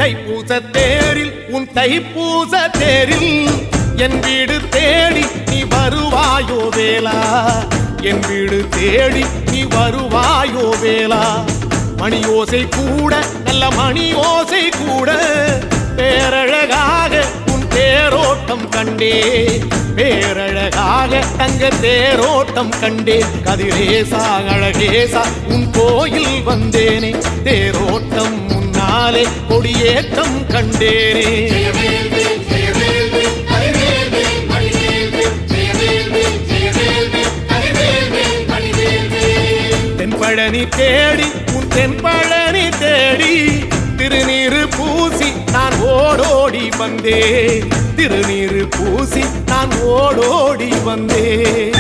தைப்பூச தேரில் உன் தைப்பூச தேரில் என் வீடு தேடி நீ வருவாயோ வேளா, என் வீடு தேடி நீ வருவாயோ வேளா. மணியோசை கூட நல்ல மணியோசை கூட பேரழகாக உன் தேரோட்டம் கண்டே, பேரழகாக தங்க தேரோட்டம் கண்டே. கதிரேசா அழகேசா உன் கோயில் வந்தேனே, தேரோட்டம் முன்னாலே கொடியேற்றம் கண்டேனே. தென்பழனி தேடி உன் தென்பழனி தேடி திருநீரு பூசி நான் ஓடோடி வந்தேன், திருநீரு பூசி நான் ஓடோடி வந்தேன்.